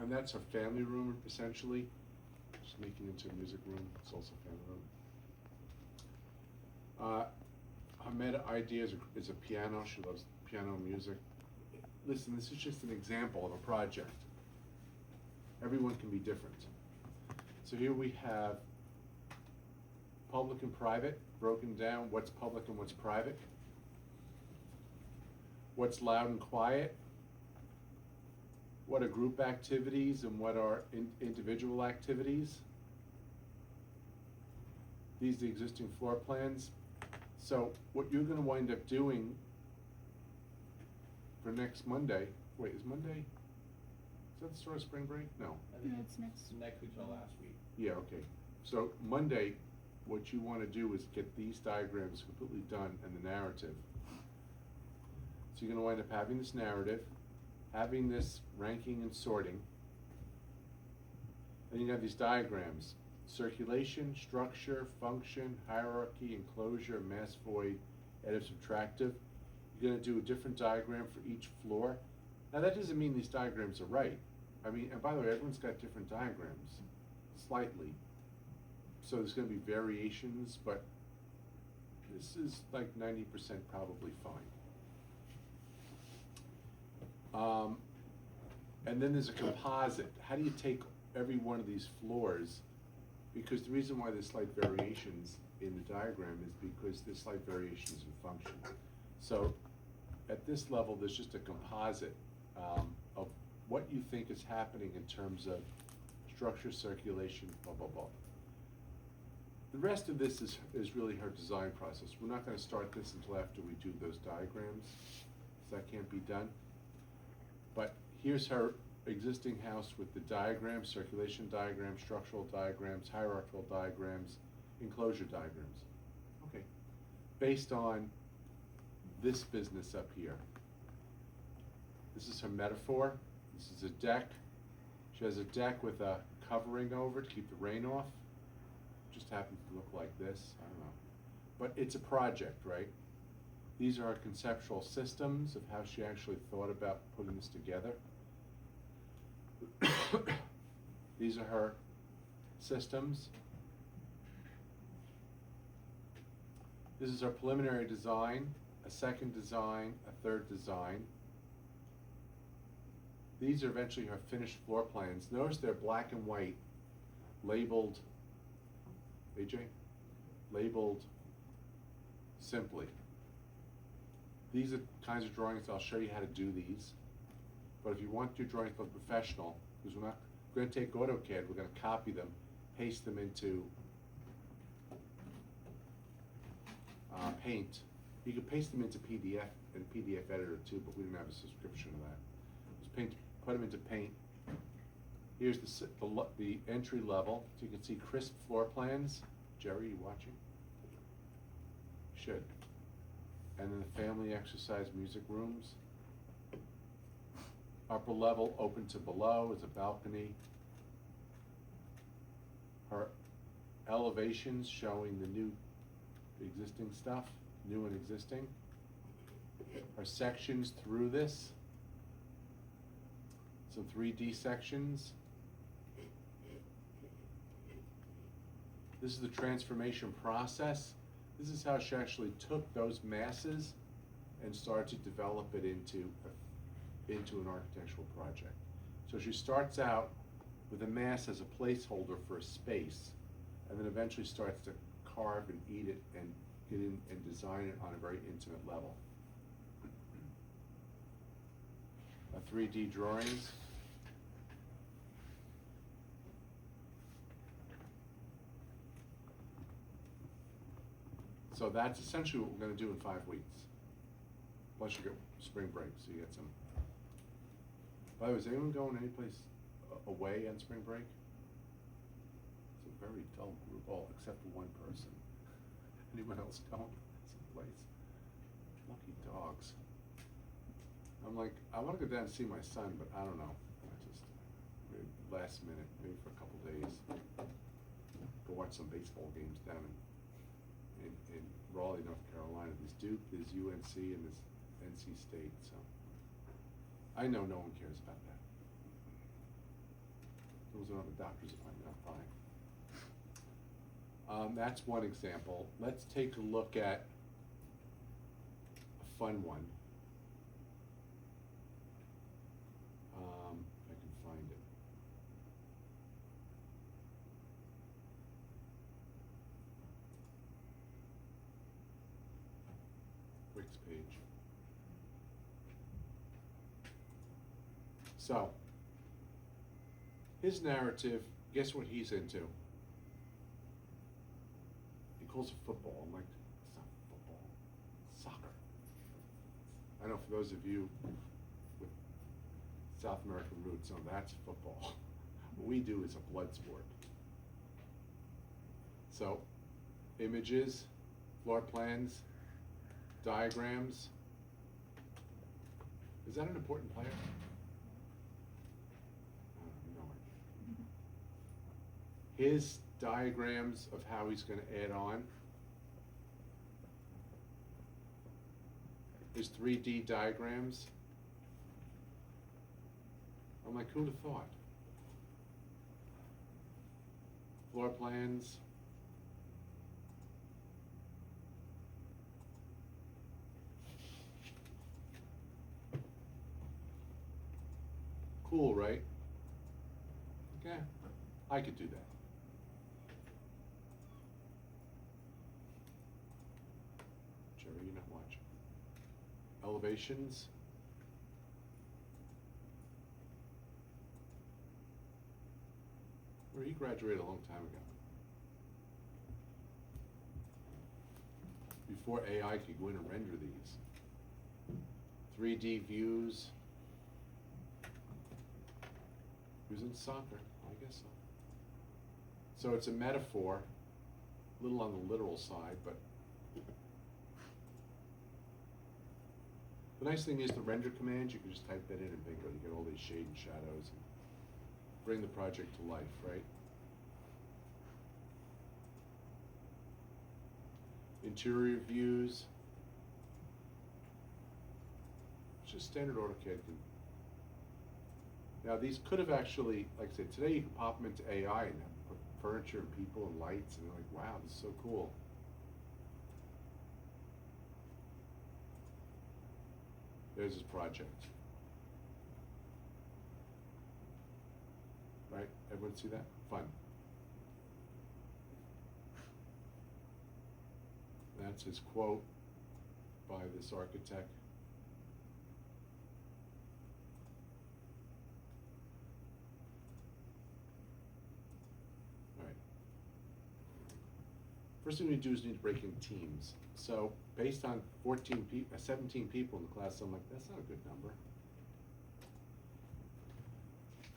And that's a family room, essentially. Just making it into a music room, it's also a family room. Her meta idea is a piano, she loves piano music. Listen, this is just an example of a project. Everyone can be different. So here we have public and private, broken down, what's public and what's private. What's loud and quiet. What are group activities and what are individual activities. These are the existing floor plans. So what you're going to wind up doing for next Monday, wait, is Monday, is that the start of spring break? No. No, it's next. Next week till last week. Yeah, okay. So Monday, what you want to do is get these diagrams completely done and the narrative. So you're going to wind up having this narrative, having this ranking and sorting, and you have these diagrams: circulation, structure, function, hierarchy, enclosure, mass void, additive, subtractive. You're going to do a different diagram for each floor. Now that doesn't mean these diagrams are right. I mean, and by the way, everyone's got different diagrams, slightly. So there's going to be variations, but this is like 90% probably fine. And then there's a composite. How do you take every one of these floors? Because the reason why there's slight variations in the diagram is because there's slight variations in function. So at this level, there's just a composite of what you think is happening in terms of structure, circulation, blah, blah, blah. The rest of this is really her design process. We're not going to start this until after we do those diagrams, so that can't be done. But here's her existing house with the diagrams: circulation diagrams, structural diagrams, hierarchical diagrams, enclosure diagrams. Okay. Based on this business up here. This is her metaphor. This is a deck. She has a deck with a covering over it to keep the rain off. Just happens to look like this, I don't know. But it's a project, right? These are her conceptual systems of how she actually thought about putting this together. These are her systems. This is our preliminary design, a second design, a third design. These are eventually her finished floor plans. Notice they're black and white, labeled, AJ? Labeled simply. These are kinds of drawings, I'll show you how to do these. But if you want your drawings to look professional, because we're going to take AutoCAD, we're going to copy them, paste them into Paint. You can paste them into PDF and PDF editor too, but we don't have a subscription to that. Just put them into Paint. Here's the entry level, so you can see crisp floor plans. Jerry, you watching? You should. And then the family exercise music rooms. Upper level open to below is a balcony. Her elevations showing the existing stuff, new and existing. Her sections through this. Some 3D sections. This is the transformation process. This is how she actually took those masses and started to develop it into an architectural project. So she starts out with a mass as a placeholder for a space, and then eventually starts to carve and eat it and get in and design it on a very intimate level. 3D drawings. So that's essentially what we're going to do in 5 weeks. Plus you get spring break, so you get some. By the way, is anyone going anyplace away on spring break? It's a very dull group, all except for one person. Anyone else going someplace? Lucky dogs. I'm like, I want to go down and see my son, but I don't know. I just, maybe last minute, maybe for a couple days. Go watch some baseball games down in Raleigh, North Carolina. There's Duke, there's UNC, and there's NC State. So I know no one cares about that. Those are on the doctor's appointment, I'm fine. That's one example. Let's take a look at a fun one. If I can find it. Wix page. So, his narrative, guess what he's into? He calls it football. I'm like, it's not football, it's soccer. I know for those of you with South American roots, no, that's football. What we do is a blood sport. So, images, floor plans, diagrams. Is that an important player? No idea. His diagrams of how he's going to add on. His 3D diagrams. I'm like, who'd have thought? Floor plans. Cool, right? Okay, I could do that. Jerry, you're not watching. Elevations. Where he graduated a long time ago. Before AI could go in and render these. 3D views. He was in soccer, I guess so. So it's a metaphor, a little on the literal side, but the nice thing is the render commands, you can just type that in and bingo, you get all these shade and shadows and bring the project to life, right? Interior views. It's just standard AutoCAD. Now these could have actually, like I said, today you can pop them into AI and put furniture and people and lights, and you're like, wow, this is so cool. There's his project. Right? Everyone see that? Fun. That's his quote by this architect. All right. First thing we do is need to break in teams. So based on 17 people in the class, I'm like, that's not a good number.